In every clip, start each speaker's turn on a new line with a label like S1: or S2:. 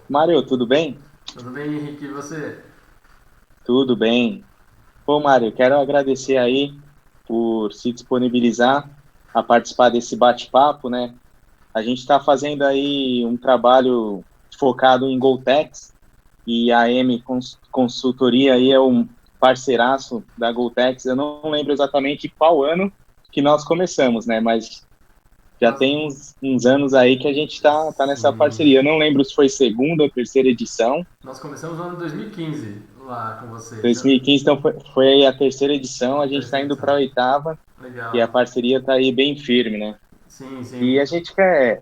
S1: Mário, tudo bem?
S2: Tudo bem, Henrique? E você?
S1: Tudo bem. Pô, Mário, quero agradecer aí por se disponibilizar a participar desse bate-papo, né? A gente está fazendo aí um trabalho focado em GoTex e a M Consultoria aí é um parceiraço da GoTex. Eu não lembro exatamente qual ano que nós começamos, né? Mas já
S2: Nós,
S1: tem uns anos aí que a gente tá nessa
S2: sim,
S1: parceria. Eu não lembro se foi segunda ou terceira edição.
S2: nós começamos no ano 2015 lá com vocês.
S1: 2015, então foi aí a terceira edição, a gente está
S2: Terceira
S1: indo
S2: edição.
S1: para a oitava e a
S2: Legal.
S1: parceria está aí bem firme, né?
S2: Sim,
S1: E
S2: sim.
S1: a gente quer,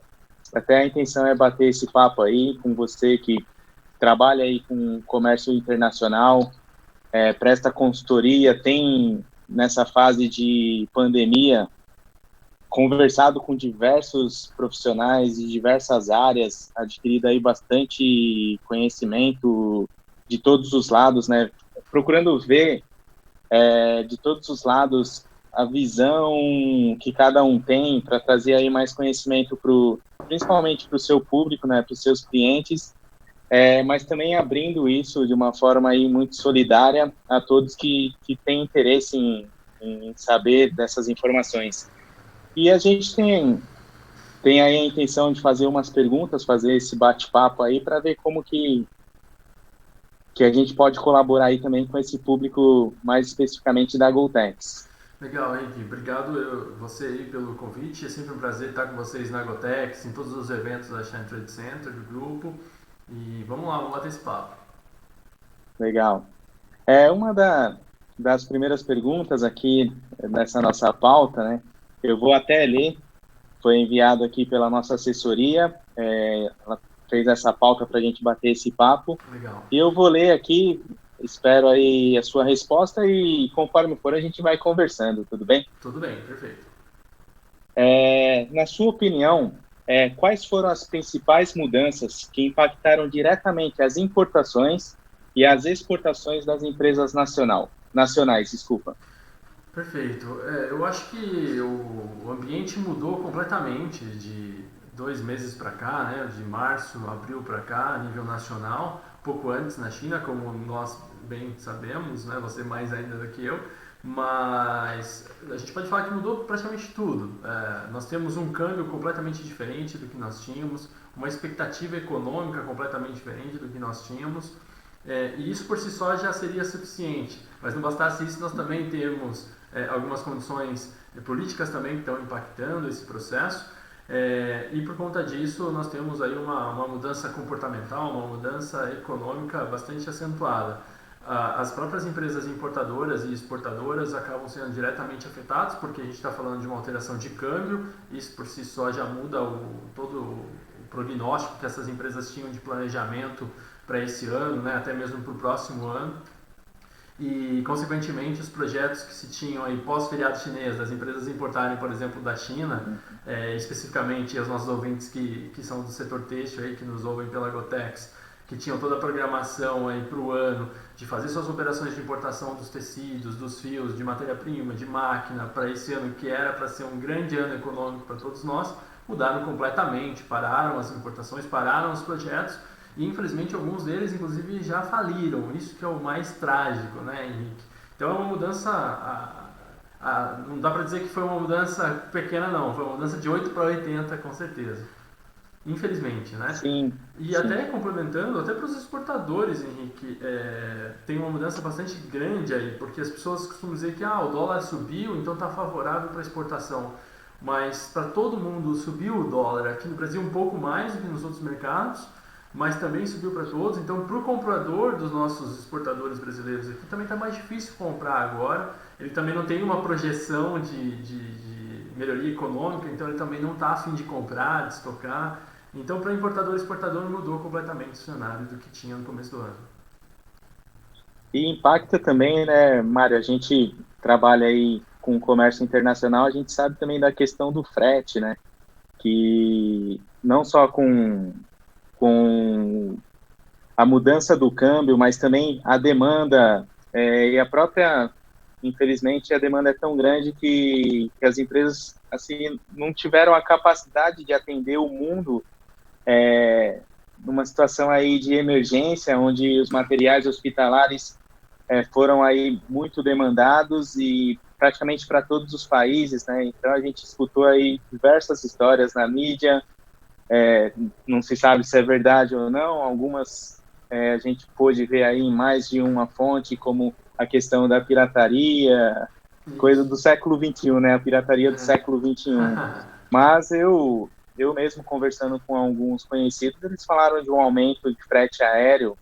S1: até a intenção é bater esse papo aí com você que trabalha aí com comércio internacional, presta consultoria, tem nessa fase de pandemia conversado com diversos profissionais de diversas áreas, adquirido aí bastante conhecimento de todos os lados, né? Procurando ver de todos os lados a visão que cada um tem para trazer aí mais conhecimento principalmente para o seu público, né, para os seus clientes, mas também abrindo isso de uma forma aí muito solidária a todos que têm interesse em saber dessas informações. E a gente tem aí a intenção de fazer umas perguntas, fazer esse bate-papo aí para ver como que a gente pode colaborar aí também com esse público mais especificamente da GoTex.
S2: Legal, Henrique. Obrigado você aí pelo convite. É sempre um prazer estar com vocês na Agotex, em todos os eventos da Shine Trade Center, do grupo. E vamos lá, vamos bater esse papo.
S1: Legal. Uma das primeiras perguntas aqui nessa nossa pauta, né? Eu vou até ler, foi enviado aqui pela nossa assessoria, ela fez essa pauta para a gente bater esse papo,
S2: Legal.
S1: e eu vou ler aqui, espero aí a sua resposta e conforme for a gente vai conversando, tudo bem?
S2: Tudo bem, perfeito.
S1: Na sua opinião, quais foram as principais mudanças que impactaram diretamente as importações e as exportações das empresas nacionais, desculpa.
S2: Perfeito. Eu acho que o ambiente mudou completamente de 2 meses para cá, né, de março, abril para cá, a nível nacional, pouco antes na China, como nós bem sabemos, né, você mais ainda do que eu, mas a gente pode falar que mudou praticamente tudo. Nós temos um câmbio completamente diferente do que nós tínhamos, uma expectativa econômica completamente diferente do que nós tínhamos, e isso por si só já seria suficiente. Mas não bastasse isso, nós também temos algumas condições políticas também que estão impactando esse processo. E por conta disso, nós temos aí uma mudança comportamental, uma mudança econômica bastante acentuada. As próprias empresas importadoras e exportadoras acabam sendo diretamente afetadas, porque a gente está falando de uma alteração de câmbio, isso por si só já muda todo o prognóstico que essas empresas tinham de planejamento para esse ano, né, até mesmo para o próximo ano. E, consequentemente, os projetos que se tinham aí pós-feriado chinês, das empresas importarem, por exemplo, da China, especificamente os nossos ouvintes que são do setor têxtil, aí, que nos ouvem pela Gotex, que tinham toda a programação aí para o ano de fazer suas operações de importação dos tecidos, dos fios, de matéria-prima, de máquina, para esse ano que era para ser um grande ano econômico para todos nós, mudaram completamente, pararam as importações, pararam os projetos e infelizmente alguns deles, inclusive, já faliram. Isso que é o mais trágico, né, Henrique? Então é uma mudança. Não dá para dizer que foi uma mudança pequena, não. Foi uma mudança de 8 para 80, com certeza. Infelizmente, né?
S1: Sim,
S2: E
S1: sim.
S2: até complementando, até para os exportadores, Henrique, tem uma mudança bastante grande aí, porque as pessoas costumam dizer que o dólar subiu, então está favorável para exportação. Mas para todo mundo subiu o dólar. Aqui no Brasil um pouco mais do que nos outros mercados, mas também subiu para todos. Então, para o comprador dos nossos exportadores brasileiros aqui, também está mais difícil comprar agora. Ele também não tem uma projeção de melhoria econômica, então ele também não está afim de comprar, de estocar. Então, para importador e exportador, mudou completamente o cenário do que tinha no começo do ano.
S1: E impacta também, né, Mário? A gente trabalha aí com comércio internacional, a gente sabe também da questão do frete, né? Que não só com a mudança do câmbio, mas também a demanda e a própria, infelizmente, a demanda é tão grande que as empresas assim não tiveram a capacidade de atender o mundo numa situação aí de emergência, onde os materiais hospitalares foram aí muito demandados e praticamente para todos os países, né? Então a gente escutou aí diversas histórias na mídia, não se sabe se é verdade ou não, algumas a gente pôde ver aí em mais de uma fonte, como a questão da pirataria, coisa do século XXI, né? A pirataria do século XXI. Mas eu mesmo conversando com alguns conhecidos, eles falaram de um aumento de frete aéreo,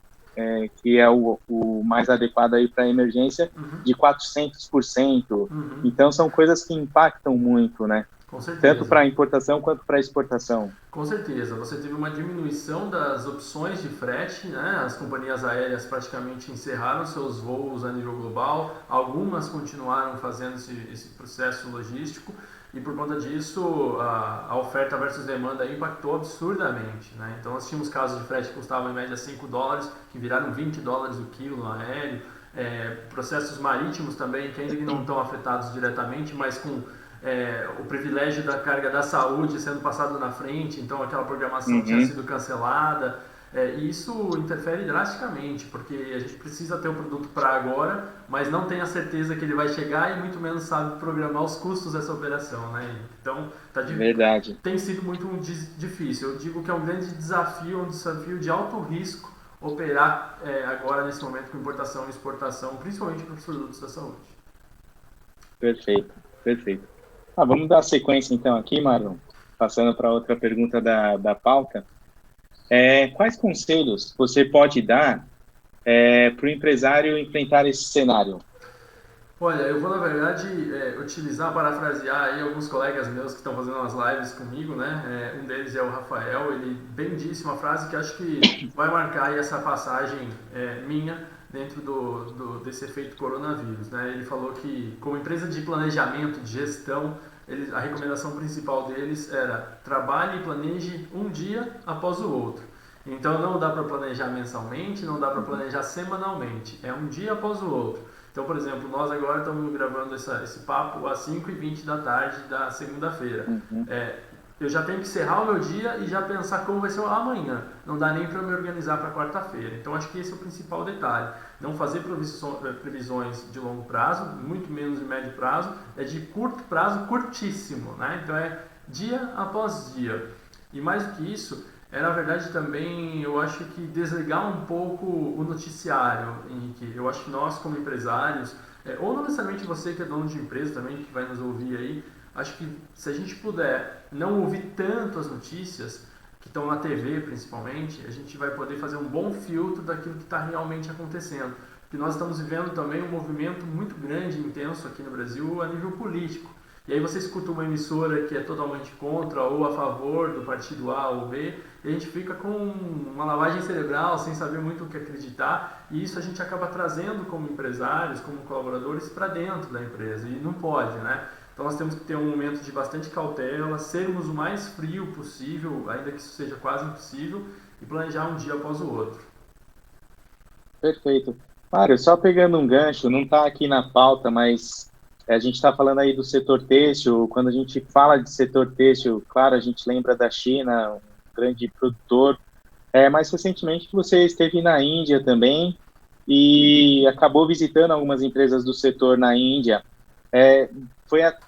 S1: que é o mais adequado aí para emergência, de 400%. Então, são coisas que impactam muito, né?
S2: Com certeza.
S1: Tanto para importação quanto para exportação.
S2: Com certeza. Você teve uma diminuição das opções de frete, né? As companhias aéreas praticamente encerraram seus voos a nível global, algumas continuaram fazendo esse processo logístico, e por conta disso a oferta versus demanda impactou absurdamente, né? Então nós tínhamos casos de frete que custavam em média $5, que viraram $20 o quilo no aéreo, processos marítimos também, que ainda não estão afetados diretamente, mas com o privilégio da carga da saúde sendo passado na frente, então aquela programação tinha sido cancelada, e isso interfere drasticamente, porque a gente precisa ter o produto para agora, mas não tem a certeza que ele vai chegar e muito menos sabe programar os custos dessa operação, né? Então
S1: Verdade.
S2: Tem sido muito difícil. Eu digo que é um grande desafio, um desafio de alto risco operar agora nesse momento com importação e exportação, principalmente para os produtos da saúde.
S1: Perfeito, perfeito. Vamos dar sequência então aqui, Marlon, passando para outra pergunta da pauta. Quais conselhos você pode dar para o empresário enfrentar esse cenário?
S2: Olha, eu vou na verdade parafrasear aí alguns colegas meus que estão fazendo umas lives comigo, né? Um deles é o Rafael, ele bem disse uma frase que acho que vai marcar aí essa passagem minha dentro desse efeito coronavírus, né? Ele falou que como empresa de planejamento, de gestão, a recomendação principal deles era trabalhe e planeje um dia após o outro. Então não dá para planejar mensalmente, não dá para planejar semanalmente, é um dia após o outro. Então, por exemplo, nós agora estamos gravando esse papo às 5h20 da tarde da segunda-feira. Eu já tenho que encerrar o meu dia e já pensar como vai ser amanhã. Não dá nem para me organizar para quarta-feira. Então, acho que esse é o principal detalhe. Não fazer previsões de longo prazo, muito menos de médio prazo, é de curto prazo, curtíssimo, né? Então, é dia após dia. E mais do que isso, na verdade também, eu acho que desligar um pouco o noticiário, Henrique. Eu acho que nós, como empresários, ou não necessariamente você que é dono de empresa também, que vai nos ouvir aí, acho que se a gente puder não ouvir tanto as notícias, que estão na TV principalmente, a gente vai poder fazer um bom filtro daquilo que está realmente acontecendo. Porque nós estamos vivendo também um movimento muito grande e intenso aqui no Brasil a nível político. E aí você escuta uma emissora que é totalmente contra ou a favor do partido A ou B, e a gente fica com uma lavagem cerebral, sem saber muito o que acreditar, e isso a gente acaba trazendo como empresários, como colaboradores, para dentro da empresa, e não pode, né? Então nós temos que ter um momento de bastante cautela, sermos o mais frio possível, ainda que isso seja quase impossível, e planejar um dia após o outro.
S1: Perfeito. Mário, só pegando um gancho, não está aqui na pauta, mas a gente está falando aí do setor têxtil. Quando a gente fala de setor têxtil, claro, a gente lembra da China, um grande produtor. Mais recentemente você esteve na Índia também e acabou visitando algumas empresas do setor na Índia.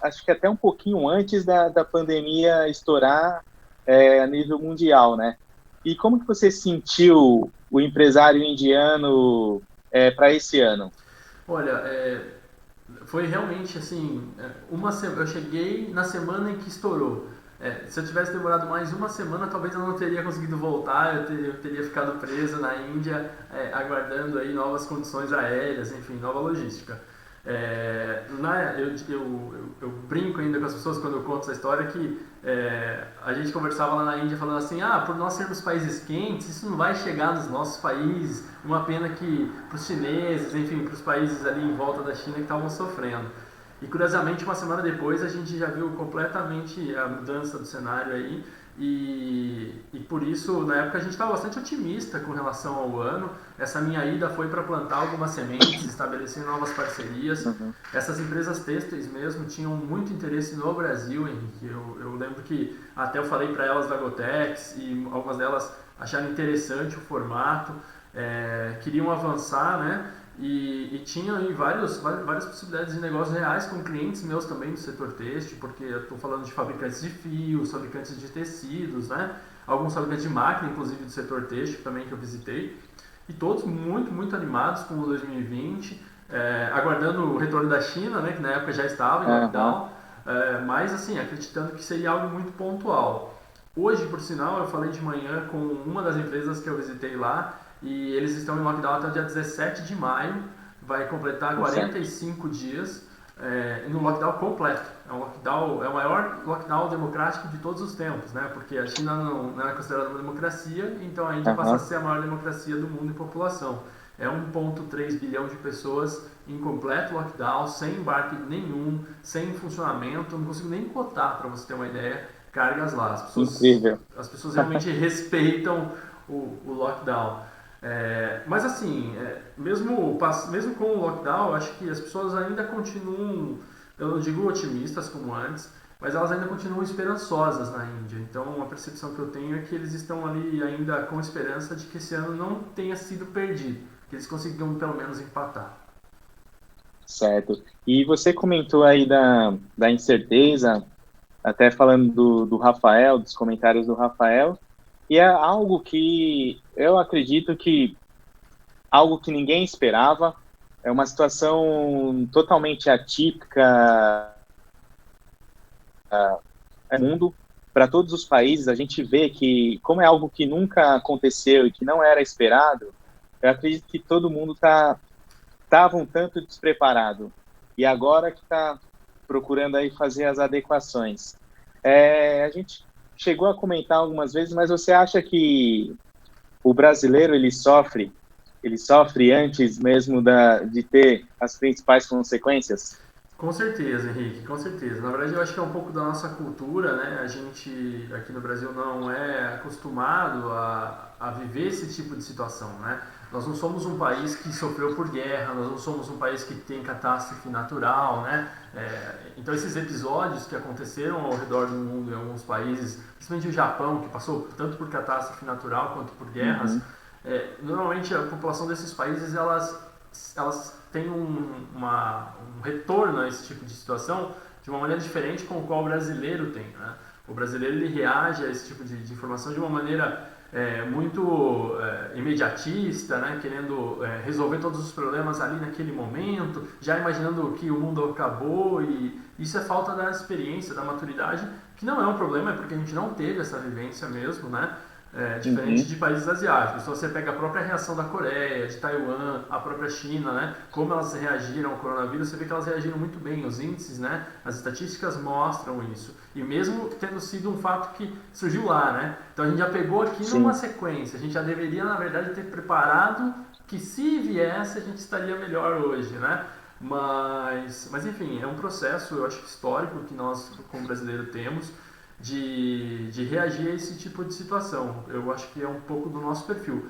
S1: Acho que até um pouquinho antes da pandemia estourar a nível mundial, né? E como que você sentiu o empresário indiano para esse ano?
S2: Olha, foi realmente assim, eu cheguei na semana em que estourou. Se eu tivesse demorado mais uma semana, talvez eu não teria conseguido voltar, eu teria ficado preso na Índia, aguardando aí novas condições aéreas, enfim, nova logística. Eu brinco ainda com as pessoas quando eu conto essa história que a gente conversava lá na Índia falando assim, por nós sermos países quentes, isso não vai chegar nos nossos países, uma pena que para os chineses, enfim, para os países ali em volta da China que estavam sofrendo. E curiosamente, uma semana depois, a gente já viu completamente a mudança do cenário aí, e por isso, na época, a gente estava bastante otimista com relação ao ano. Essa minha ida foi para plantar algumas sementes, estabelecer novas parcerias. Essas empresas têxteis mesmo tinham muito interesse no Brasil, Henrique. Eu lembro que até eu falei para elas da Gotex e algumas delas acharam interessante o formato, queriam avançar, né? E tinha aí várias possibilidades de negócios reais com clientes meus também do setor têxtil, porque eu estou falando de fabricantes de fios, fabricantes de tecidos, né? Alguns fabricantes de máquina, inclusive do setor têxtil também que eu visitei, e todos muito, muito animados com o 2020, aguardando o retorno da China, né? Que na época já estava em lockdown, mas assim, acreditando que seria algo muito pontual. Hoje, por sinal, eu falei de manhã com uma das empresas que eu visitei lá, e eles estão em lockdown até o dia 17 de maio, vai completar 45 dias no lockdown completo. É o maior lockdown democrático de todos os tempos, né? Porque a China não é considerada uma democracia, então a Índia passa a ser a maior democracia do mundo em população. É 1,3 bilhão de pessoas em completo lockdown, sem embarque nenhum, sem funcionamento, não consigo nem cotar, para você ter uma ideia, cargas lá. As pessoas realmente respeitam o lockdown. Mas assim, mesmo com o lockdown, eu acho que as pessoas ainda continuam, eu não digo otimistas como antes, mas elas ainda continuam esperançosas na Índia. Então a percepção que eu tenho é que eles estão ali ainda com esperança de que esse ano não tenha sido perdido, que eles consigam pelo menos empatar.
S1: Certo. E você comentou aí da incerteza, até falando do Rafael, dos comentários do Rafael, e é algo que eu acredito que algo que ninguém esperava, é uma situação totalmente atípica no mundo, para todos os países. A gente vê que, como é algo que nunca aconteceu e que não era esperado, eu acredito que todo mundo estava um tanto despreparado, e agora que está procurando aí fazer as adequações. A gente chegou a comentar algumas vezes, mas você acha que o brasileiro ele sofre antes mesmo de ter as principais consequências?
S2: Com certeza, Henrique, com certeza. Na verdade, eu acho que é um pouco da nossa cultura, né? A gente aqui no Brasil não é acostumado a viver esse tipo de situação, né? Nós não somos um país que sofreu por guerra, nós não somos um país que tem catástrofe natural, né? Então, esses episódios que aconteceram ao redor do mundo em alguns países, principalmente o Japão, que passou tanto por catástrofe natural quanto por guerras, normalmente a população desses países, elas têm um retorno a esse tipo de situação de uma maneira diferente com o qual o brasileiro tem, né? O brasileiro ele reage a esse tipo de informação de uma maneira muito imediatista, né? Querendo resolver todos os problemas ali naquele momento, já imaginando que o mundo acabou, e isso é falta da experiência, da maturidade, que não é um problema, é porque a gente não teve essa vivência mesmo, né? Diferente de países asiáticos. Então você pega a própria reação da Coreia, de Taiwan, a própria China, né? Como elas reagiram ao coronavírus, você vê que elas reagiram muito bem. Os índices, né? As estatísticas mostram isso. E mesmo tendo sido um fato que surgiu lá, né? Então a gente já pegou aqui numa sequência. A gente já deveria, na verdade, ter preparado que se viesse a gente estaria melhor hoje, né? Mas enfim, é um processo, eu acho, histórico que nós, como brasileiro, temos de reagir a esse tipo de situação. Eu acho que é um pouco do nosso perfil.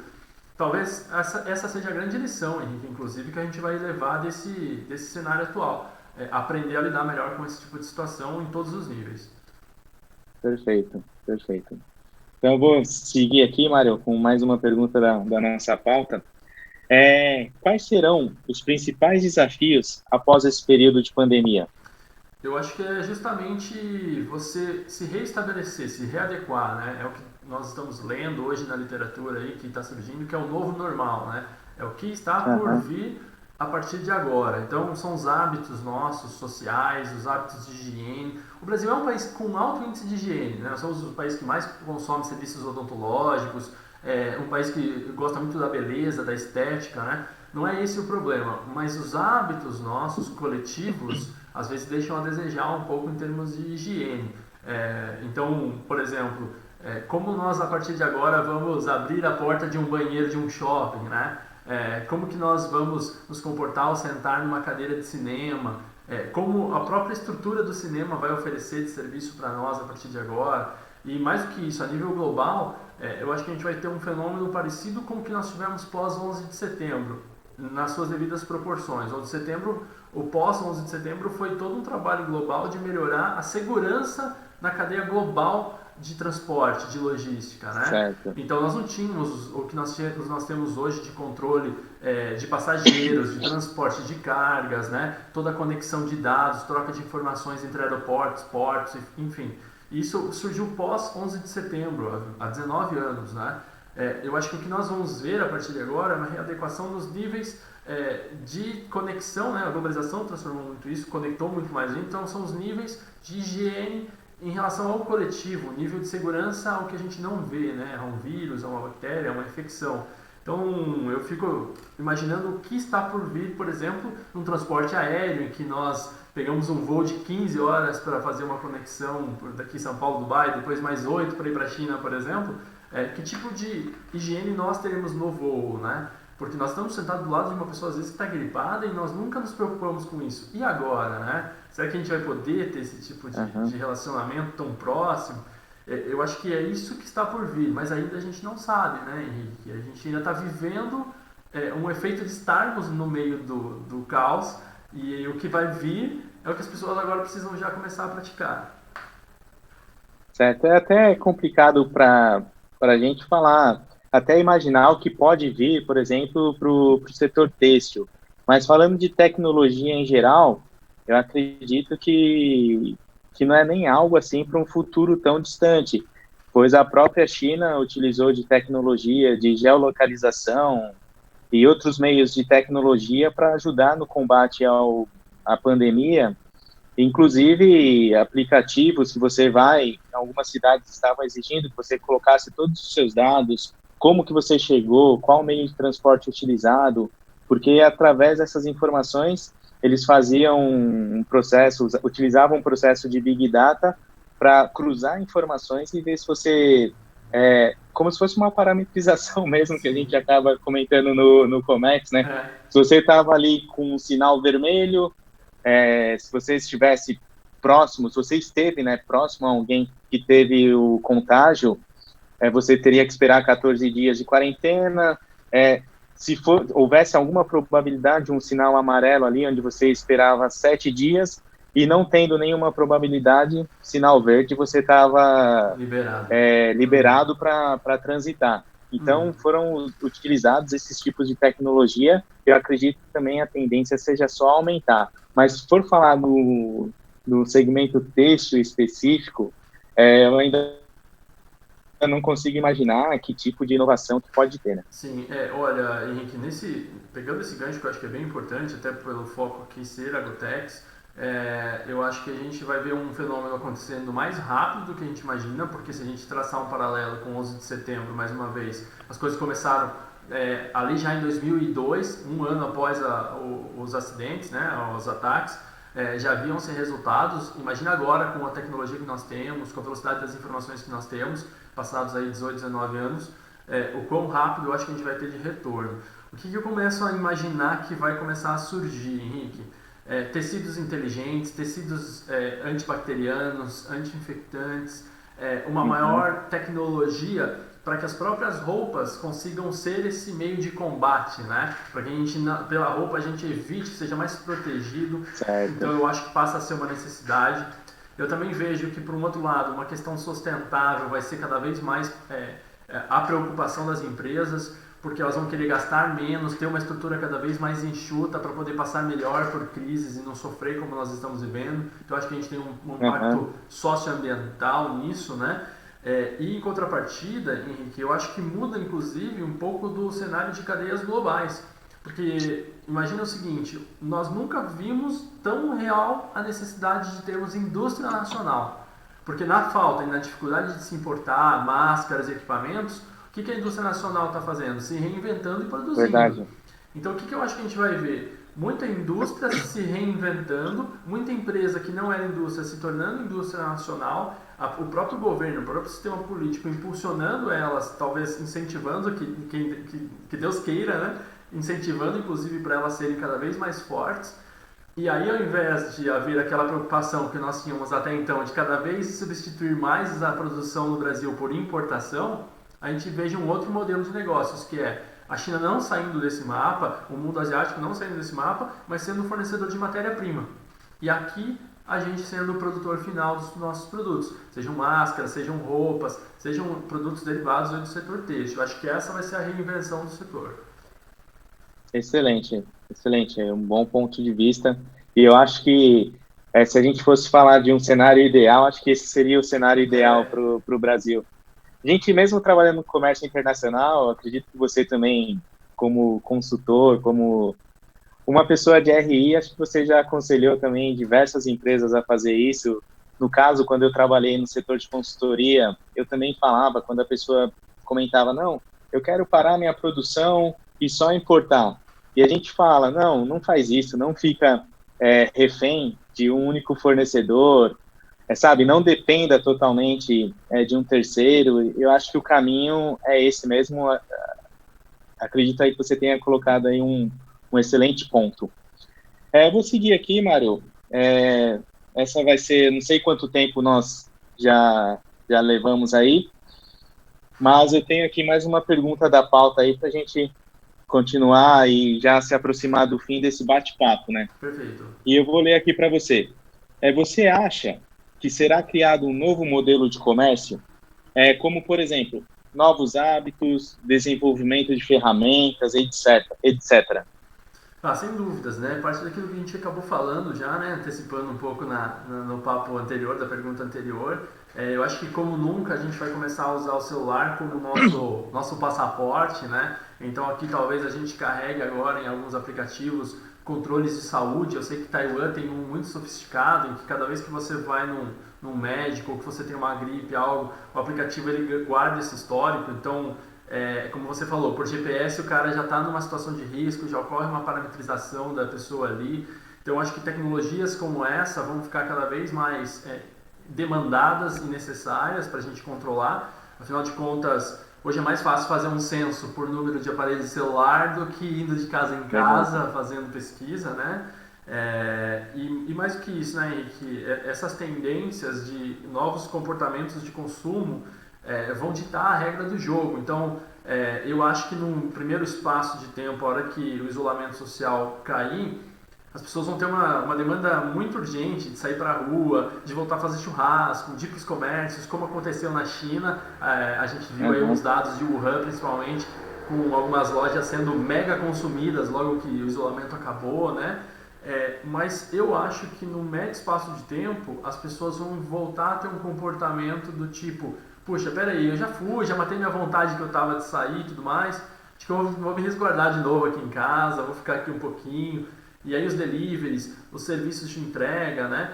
S2: Talvez essa seja a grande lição, Henrique, inclusive, que a gente vai levar desse cenário atual. Aprender a lidar melhor com esse tipo de situação em todos os níveis.
S1: Perfeito. Então eu vou seguir aqui, Mário, com mais uma pergunta da nossa pauta. Quais serão os principais desafios após esse período de pandemia?
S2: Eu acho que é justamente você se reestabelecer, se readequar, né? É o que nós estamos lendo hoje na literatura aí, que está surgindo, que é o novo normal, né? É o que está por vir a partir de agora. Então, são os hábitos nossos, sociais, os hábitos de higiene. O Brasil é um país com alto índice de higiene, né? Nós somos o país que mais consome serviços odontológicos, um país que gosta muito da beleza, da estética, né? Não é esse o problema, mas os hábitos nossos, coletivos, às vezes deixam a desejar um pouco em termos de higiene. Então, por exemplo, como nós a partir de agora vamos abrir a porta de um banheiro de um shopping, né? Como que nós vamos nos comportar ao sentar numa cadeira de cinema? Como a própria estrutura do cinema vai oferecer de serviço para nós a partir de agora? E mais do que isso, a nível global, eu acho que a gente vai ter um fenômeno parecido com o que nós tivemos pós 11 de setembro, nas suas devidas proporções. 11 de setembro, o pós 11 de setembro foi todo um trabalho global de melhorar a segurança na cadeia global de transporte, de logística, né?
S1: Certo.
S2: Então nós não tínhamos o que nós temos hoje de controle de passageiros, de transporte de cargas, né? Toda a conexão de dados, troca de informações entre aeroportos, portos, enfim. Isso surgiu pós 11 de setembro, há 19 anos, né? Eu acho que o que nós vamos ver a partir de agora é uma readequação nos níveis de conexão, né? A globalização transformou muito isso, conectou muito mais, então são os níveis de higiene em relação ao coletivo, nível de segurança ao que a gente não vê, né? A um vírus, a uma bactéria, a uma infecção. Então eu fico imaginando o que está por vir, por exemplo, num transporte aéreo, em que nós pegamos um voo de 15 horas para fazer uma conexão daqui São Paulo, Dubai, depois mais 8 para ir para a China, por exemplo. Que tipo de higiene nós teremos no voo, né? Porque nós estamos sentados do lado de uma pessoa às vezes que está gripada e nós nunca nos preocupamos com isso. E agora, né? Será que a gente vai poder ter esse tipo de relacionamento tão próximo? Eu acho que é isso que está por vir, mas ainda a gente não sabe, né, Henrique? A gente ainda está vivendo um efeito de estarmos no meio do caos e o que vai vir é o que as pessoas agora precisam já começar a praticar.
S1: Certo. É até complicado para a gente falar, até imaginar o que pode vir, por exemplo, para o setor têxtil. Mas falando de tecnologia em geral, eu acredito que não é nem algo assim para um futuro tão distante, pois a própria China utilizou de tecnologia, de geolocalização e outros meios de tecnologia para ajudar no combate à pandemia. Inclusive, aplicativos que você vai, algumas cidades estavam exigindo que você colocasse todos os seus dados, como que você chegou, qual meio de transporte utilizado, porque através dessas informações eles faziam um processo, utilizavam um processo de Big Data para cruzar informações e ver se você, como se fosse uma parametrização mesmo, que a gente acaba comentando no Comex, né? Se você estava ali com um sinal vermelho, se você estivesse próximo, se você esteve, né, próximo a alguém que teve o contágio, você teria que esperar 14 dias de quarentena. Se houvesse alguma probabilidade de um sinal amarelo ali, onde você esperava 7 dias, e não tendo nenhuma probabilidade, sinal verde, você estava liberado para transitar. Então, foram utilizados esses tipos de tecnologia. Eu acredito que também a tendência seja só aumentar. Mas se for falar no segmento têxtil específico, eu ainda não consigo imaginar que tipo de inovação que pode ter, né?
S2: Sim, olha, Henrique, pegando esse gancho que eu acho que é bem importante, até pelo foco aqui ser Agrotex, eu acho que a gente vai ver um fenômeno acontecendo mais rápido do que a gente imagina, porque se a gente traçar um paralelo com 11 de setembro, mais uma vez, as coisas começaram ali já em 2002, um ano após os acidentes, né, os ataques, já haviam-se resultados. Imagina agora com a tecnologia que nós temos, com a velocidade das informações que nós temos, passados aí 18, 19 anos, o quão rápido eu acho que a gente vai ter de retorno. O que eu começo a imaginar que vai começar a surgir, Henrique? Tecidos inteligentes, tecidos antibacterianos, anti-infectantes, uma maior tecnologia para que as próprias roupas consigam ser esse meio de combate, né? Para que a gente, pela roupa, a gente evite, seja mais protegido.
S1: Certo.
S2: Então eu acho que passa a ser uma necessidade. Eu também vejo que, por um outro lado, uma questão sustentável vai ser cada vez mais a preocupação das empresas, porque elas vão querer gastar menos, ter uma estrutura cada vez mais enxuta para poder passar melhor por crises e não sofrer como nós estamos vivendo. Então acho que a gente tem um impacto socioambiental nisso, né? E em contrapartida, Henrique, eu acho que muda inclusive um pouco do cenário de cadeias globais. Porque imagina o seguinte, nós nunca vimos tão real a necessidade de termos indústria nacional. Porque na falta e na dificuldade de se importar máscaras e equipamentos, o que a indústria nacional está fazendo? Se reinventando e produzindo.
S1: Verdade.
S2: Então o que eu acho que a gente vai ver? Muita indústria se reinventando, muita empresa que não era indústria se tornando indústria nacional, o próprio governo, o próprio sistema político impulsionando elas, talvez incentivando, que Deus queira, né? Incentivando inclusive para elas serem cada vez mais fortes. E aí, ao invés de haver aquela preocupação que nós tínhamos até então de cada vez substituir mais a produção no Brasil por importação, a gente veja um outro modelo de negócios, que é a China não saindo desse mapa, o mundo asiático não saindo desse mapa, mas sendo fornecedor de matéria-prima. E aqui a gente sendo o produtor final dos nossos produtos, sejam máscaras, sejam roupas, sejam produtos derivados do setor têxtil. Acho que essa vai ser a reinvenção do setor.
S1: Excelente, excelente, é um bom ponto de vista. E eu acho que se a gente fosse falar de um cenário ideal, acho que esse seria o cenário ideal
S2: É,
S1: para o Brasil. A gente mesmo trabalhando no comércio internacional, acredito que você também, como consultor, como uma pessoa de RI, acho que você já aconselhou também diversas empresas a fazer isso. No caso, quando eu trabalhei no setor de consultoria, eu também falava, quando a pessoa comentava, não, eu quero parar minha produção e só importar. E a gente fala, não, não faz isso, não fica refém de um único fornecedor, sabe, não dependa totalmente de um terceiro. Eu acho que o caminho é esse mesmo. Acredito aí que você tenha colocado aí um excelente ponto. Vou seguir aqui, Mário. Essa vai ser, não sei quanto tempo nós já levamos aí, mas eu tenho aqui mais uma pergunta da pauta aí para a gente continuar e já se aproximar do fim desse bate-papo, né?
S2: perfeito.
S1: E eu vou ler aqui para você. Você acha que será criado um novo modelo de comércio, como, por exemplo, novos hábitos, desenvolvimento de ferramentas, etc.
S2: Ah, sem dúvidas, né? Parte daquilo que a gente acabou falando já, né? Antecipando um pouco no papo anterior, da pergunta anterior. Eu acho que como nunca a gente vai começar a usar o celular como nosso passaporte, né? Então aqui talvez a gente carregue agora em alguns aplicativos controles de saúde. Eu sei que Taiwan tem um muito sofisticado, em que cada vez que você vai num médico ou que você tem uma gripe, algo, o aplicativo ele guarda esse histórico. Então como você falou, por GPS o cara já está numa situação de risco, já ocorre uma parametrização da pessoa ali. Então, acho que tecnologias como essa vão ficar cada vez mais demandadas e necessárias para a gente controlar. Afinal de contas, hoje é mais fácil fazer um censo por número de aparelhos de celular do que indo de casa em casa fazendo pesquisa, né? E mais do que isso, né, Henrique? Essas tendências de novos comportamentos de consumo vão ditar a regra do jogo. Então, eu acho que num primeiro espaço de tempo, a hora que o isolamento social cair, as pessoas vão ter uma demanda muito urgente de sair para a rua, de voltar a fazer churrasco, de ir para os comércios, como aconteceu na China. A gente viu aí uns dados de Wuhan, principalmente, com algumas lojas sendo mega consumidas logo que o isolamento acabou, né? Mas eu acho que no médio espaço de tempo, as pessoas vão voltar a ter um comportamento do tipo: puxa, peraí, eu já fui, já matei minha vontade que eu tava de sair e tudo mais, acho que eu vou me resguardar de novo aqui em casa, vou ficar aqui um pouquinho. E aí os deliveries, os serviços de entrega, né?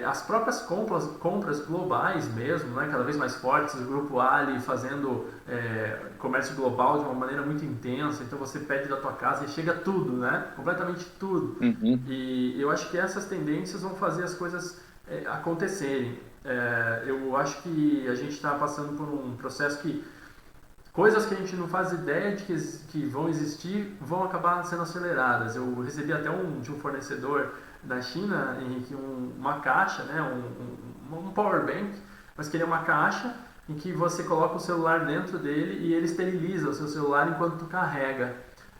S2: As próprias compras globais mesmo, né? Cada vez mais fortes, o Grupo Ali fazendo comércio global de uma maneira muito intensa, então você pede da tua casa e chega tudo, né? Completamente tudo.
S1: Uhum.
S2: E eu acho que essas tendências vão fazer as coisas acontecerem. Eu acho que a gente está passando por um processo que coisas que a gente não faz ideia de que vão existir vão acabar sendo aceleradas. Eu recebi até de um fornecedor da China, Henrique, uma caixa, né, um power bank, mas que ele é uma caixa em que você coloca o celular dentro dele e ele esteriliza o seu celular enquanto tu carrega.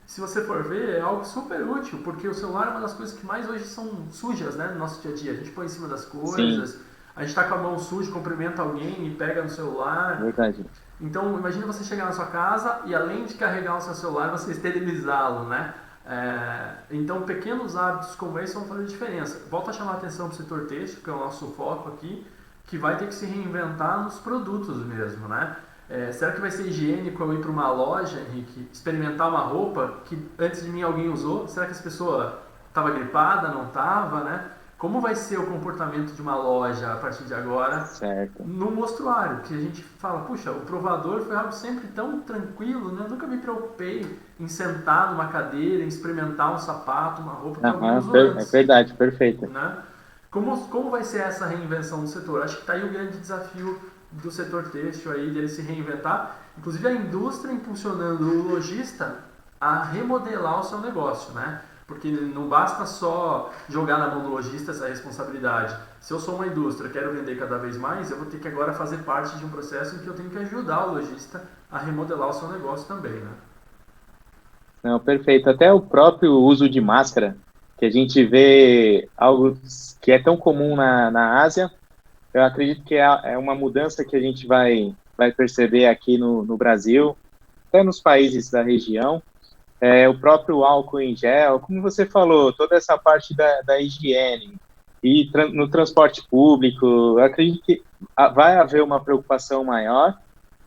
S2: Se você for ver, é algo super útil, porque o celular é uma das coisas que mais hoje são sujas, né, no nosso dia a dia. A gente põe em cima das
S1: Sim,
S2: coisas, a gente está com a mão suja, cumprimenta alguém e pega no celular.
S1: verdade.
S2: Então, imagina você chegar na sua casa e além de carregar o seu celular, você esterilizá-lo, né? Então, pequenos hábitos como esse vão fazer diferença. Volto a chamar a atenção para o setor têxtil, que é o nosso foco aqui, que vai ter que se reinventar nos produtos mesmo, né? Será que vai ser higiênico eu ir para uma loja, Henrique, experimentar uma roupa que antes de mim alguém usou? Será que essa pessoa estava gripada, não estava, né? Como vai ser o comportamento de uma loja a partir de agora
S1: Certo.
S2: no mostruário? Que a gente fala, puxa, o provador foi algo sempre tão tranquilo, né? Eu nunca me preocupei em sentar numa cadeira, em experimentar um sapato, uma roupa que alguém usou
S1: É
S2: antes,
S1: verdade, perfeito.
S2: né? Como vai ser essa reinvenção do setor? Acho que está aí o grande desafio do setor têxtil aí, dele se reinventar. Inclusive a indústria impulsionando o lojista a remodelar o seu negócio, né? porque não basta só jogar na mão do lojista essa responsabilidade. Se eu sou uma indústria e quero vender cada vez mais, eu vou ter que agora fazer parte de um processo em que eu tenho que ajudar o lojista a remodelar o seu negócio também, né?
S1: Não, perfeito. Até o próprio uso de máscara, que a gente vê algo que é tão comum na Ásia, eu acredito que é uma mudança que a gente vai perceber aqui no Brasil, até nos países da região. O próprio álcool em gel, como você falou, toda essa parte da higiene e no transporte público, eu acredito que vai haver uma preocupação maior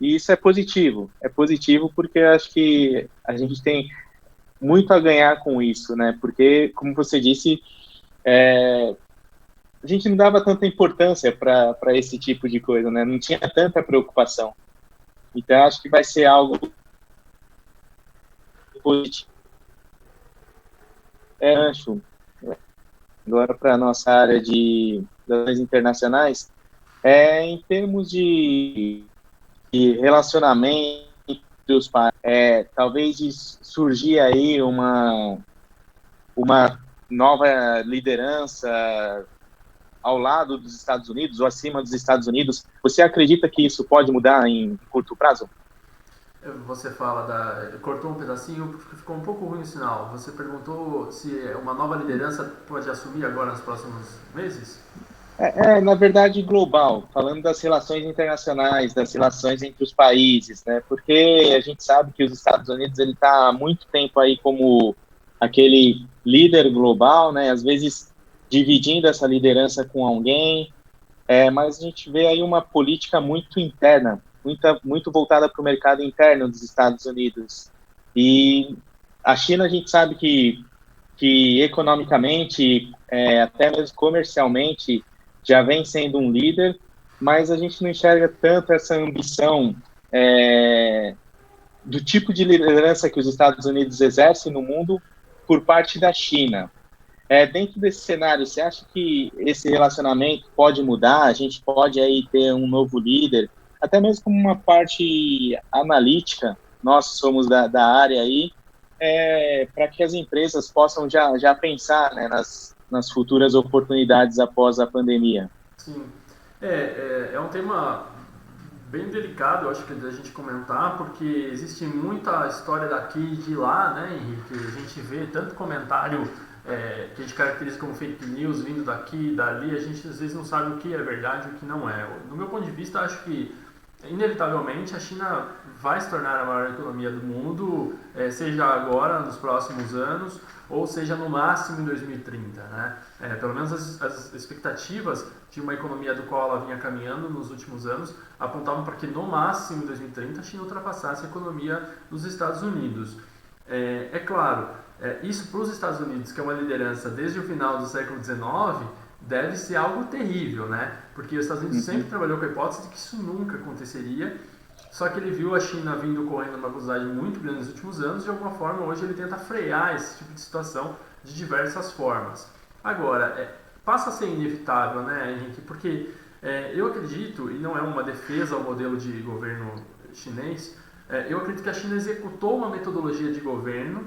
S1: e isso é positivo. É positivo porque eu acho que a gente tem muito a ganhar com isso, né? Porque, como você disse, a gente não dava tanta importância para esse tipo de coisa, né? Não tinha tanta preocupação. Então, acho que vai ser algo positivo. Acho, agora para a nossa área de relações internacionais, em termos de relacionamento entre os países, talvez surgir aí uma nova liderança ao lado dos Estados Unidos ou acima dos Estados Unidos. Você acredita que isso pode mudar em curto prazo?
S2: Você fala cortou um pedacinho porque ficou um pouco ruim o sinal. Você perguntou se uma nova liderança pode assumir agora nos próximos meses?
S1: Na verdade, global, falando das relações internacionais, das relações entre os países, né? Porque a gente sabe que os Estados Unidos ele está há muito tempo aí como aquele líder global, né? Às vezes dividindo essa liderança com alguém, mas a gente vê aí uma política muito interna, muito voltada para o mercado interno dos Estados Unidos. E a China, a gente sabe que economicamente, até mesmo comercialmente, já vem sendo um líder, mas a gente não enxerga tanto essa ambição do tipo de liderança que os Estados Unidos exercem no mundo por parte da China. Dentro desse cenário, você acha que esse relacionamento pode mudar? A gente pode aí ter um novo líder, até mesmo como uma parte analítica, nós somos da área aí, para que as empresas possam já pensar, né, nas futuras oportunidades após a pandemia.
S2: Sim, é um tema bem delicado, eu acho que da gente comentar, porque existe muita história daqui e de lá, né, Henrique? A gente vê tanto comentário que a gente caracteriza como fake news vindo daqui e dali, a gente às vezes não sabe o que é verdade e o que não é. Do meu ponto de vista, acho que inevitavelmente a China vai se tornar a maior economia do mundo, seja agora, nos próximos anos, ou seja no máximo em 2030, né? Pelo menos as expectativas de uma economia do qual ela vinha caminhando nos últimos anos apontavam para que no máximo em 2030 a China ultrapassasse a economia dos Estados Unidos. Claro, isso para os Estados Unidos, que é uma liderança desde o final do século XIX, deve ser algo terrível, né? Porque os Estados Unidos sempre trabalhou com a hipótese de que isso nunca aconteceria, só que ele viu a China vindo correndo uma velocidade muito grande nos últimos anos, e de alguma forma hoje ele tenta frear esse tipo de situação de diversas formas. Agora, passa a ser inevitável, né, Henrique? Porque eu acredito, e não é uma defesa ao modelo de governo chinês, eu acredito que a China executou uma metodologia de governo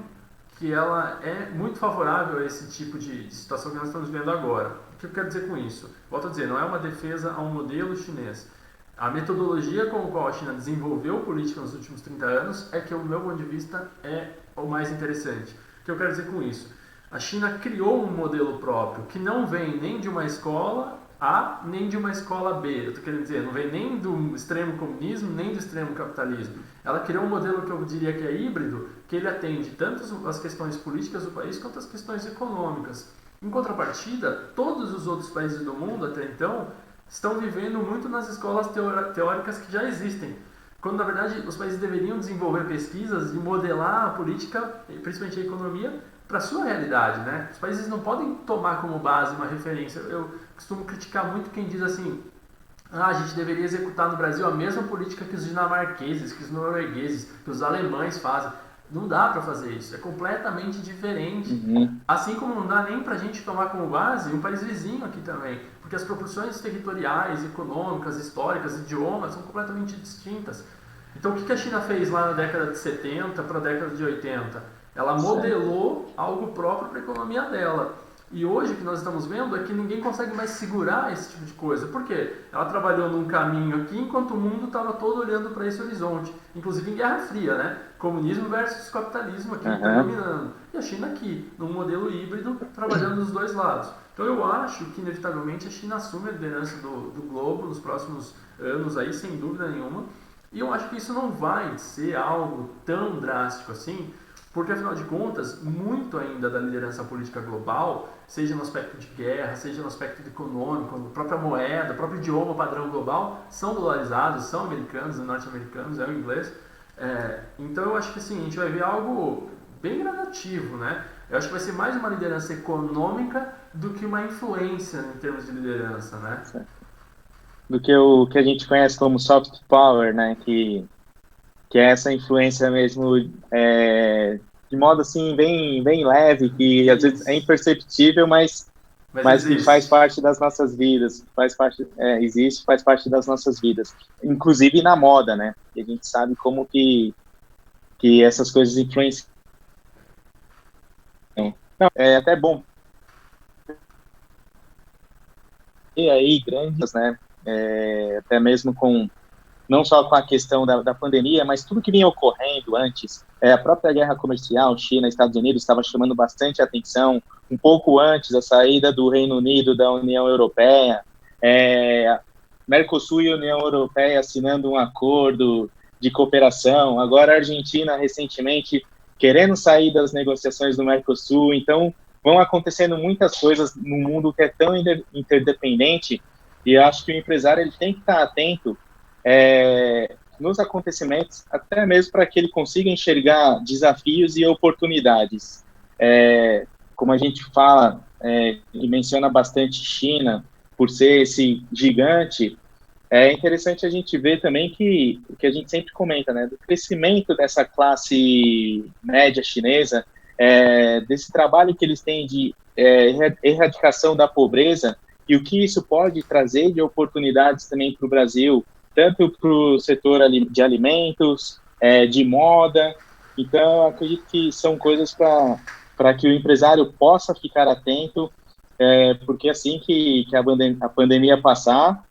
S2: que ela é muito favorável a esse tipo de situação que nós estamos vendo agora. O que eu quero dizer com isso? Volto a dizer, não é uma defesa a um modelo chinês. A metodologia com a qual a China desenvolveu política nos últimos 30 anos é que, do meu ponto de vista, é o mais interessante. O que eu quero dizer com isso? A China criou um modelo próprio que não vem nem de uma escola A nem de uma escola B. Eu estou querendo dizer, não vem nem do extremo comunismo nem do extremo capitalismo. Ela criou um modelo que eu diria que é híbrido, que ele atende tanto as questões políticas do país quanto as questões econômicas. Em contrapartida, todos os outros países do mundo até então estão vivendo muito nas escolas teóricas que já existem, quando na verdade os países deveriam desenvolver pesquisas e modelar a política, principalmente a economia, para a sua realidade, né? Os países não podem tomar como base uma referência. Eu costumo criticar muito quem diz assim: a gente deveria executar no Brasil a mesma política que os dinamarqueses, que os noruegueses, que os alemães fazem. Não dá para fazer isso, é completamente diferente. Assim como não dá nem para a gente tomar como base um país vizinho aqui também, porque as proporções territoriais, econômicas, históricas, idiomas são completamente distintas. Então o que a China fez lá na década de 70 para a década de 80? Ela modelou algo próprio para a economia dela. E hoje o que nós estamos vendo é que ninguém consegue mais segurar esse tipo de coisa. Por quê? Ela trabalhou num caminho aqui enquanto o mundo estava todo olhando para esse horizonte. Inclusive em Guerra Fria, né? Comunismo versus capitalismo aqui está dominando. E a China aqui, num modelo híbrido, trabalhando dos dois lados. Então eu acho que inevitavelmente a China assume a liderança do globo nos próximos anos aí, sem dúvida nenhuma. E eu acho que isso não vai ser algo tão drástico assim, porque, afinal de contas, muito ainda da liderança política global, seja no aspecto de guerra, seja no aspecto econômico, a própria moeda, o próprio idioma padrão global, são dolarizados, são americanos, norte-americanos, é o inglês. Então, eu acho que assim, a gente vai ver algo bem gradativo, né? Eu acho que vai ser mais uma liderança econômica do que uma influência em termos de liderança, né?
S1: Do que o que a gente conhece como soft power, né? Que é essa influência mesmo, de modo assim bem leve, que às vezes é imperceptível, mas que faz parte das nossas vidas, existe, faz parte das nossas vidas, inclusive na moda, né? E a gente sabe como que essas coisas influenciam. Não, é até bom. E aí, grandes, né? Até mesmo não só com a questão da pandemia, mas tudo que vinha ocorrendo antes. A própria guerra comercial, China, Estados Unidos, estava chamando bastante atenção, um pouco antes da saída do Reino Unido da União Europeia, Mercosul e União Europeia assinando um acordo de cooperação, agora a Argentina, recentemente, querendo sair das negociações do Mercosul. Então, vão acontecendo muitas coisas no mundo que é tão interdependente, e acho que o empresário ele tem que estar atento nos acontecimentos, até mesmo para que ele consiga enxergar desafios e oportunidades. Como a gente fala e menciona bastante China, por ser esse gigante, é interessante a gente ver também que a gente sempre comenta, né, do crescimento dessa classe média chinesa, desse trabalho que eles têm de erradicação da pobreza, e o que isso pode trazer de oportunidades também para o Brasil, tanto para o setor de alimentos, de moda. Então, eu acredito que são coisas para que o empresário possa ficar atento, porque assim que a pandemia passar,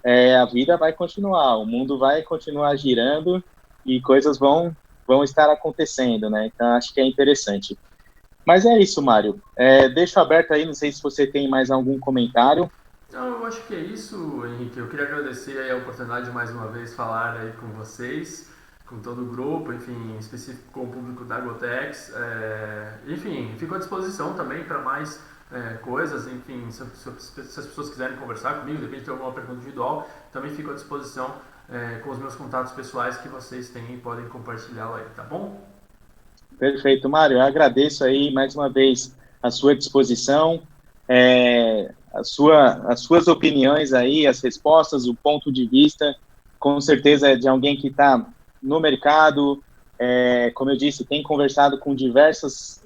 S1: a vida vai continuar, o mundo vai continuar girando e coisas vão estar acontecendo, né? Então, acho que é interessante. Mas é isso, Mário. Deixo aberto aí, não sei se você tem mais algum comentário.
S2: Não, eu acho que é isso, Henrique. Eu queria agradecer aí a oportunidade de mais uma vez falar aí com vocês, com todo o grupo, enfim, em específico com o público da Gotex. Enfim, fico à disposição também para mais coisas, enfim, se as pessoas quiserem conversar comigo, de repente ter alguma pergunta individual, também fico à disposição com os meus contatos pessoais que vocês têm e podem compartilhar aí, tá bom?
S1: Perfeito, Mário. Eu agradeço aí mais uma vez a sua disposição, as suas opiniões aí, as respostas, o ponto de vista, com certeza é de alguém que está no mercado, como eu disse, tem conversado com diversos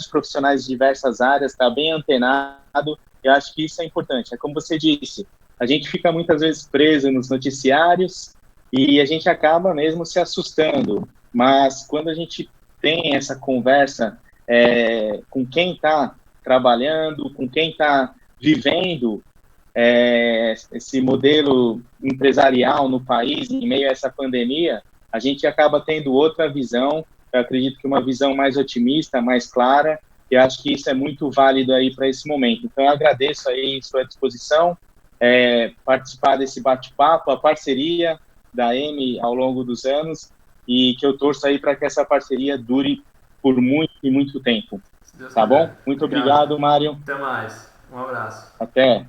S1: profissionais de diversas áreas, está bem antenado, e acho que isso é importante. É como você disse, a gente fica muitas vezes preso nos noticiários e a gente acaba mesmo se assustando, mas quando a gente tem essa conversa com quem está trabalhando, com quem está vivendo esse modelo empresarial no país, em meio a essa pandemia, a gente acaba tendo outra visão. Eu acredito que uma visão mais otimista, mais clara, e acho que isso é muito válido aí para esse momento. Então, eu agradeço aí sua disposição, participar desse bate-papo, a parceria da EME ao longo dos anos, e que eu torço aí para que essa parceria dure por muito e muito tempo. Tá bom? Muito obrigado, Mário.
S2: Até mais. Um abraço.
S1: Até.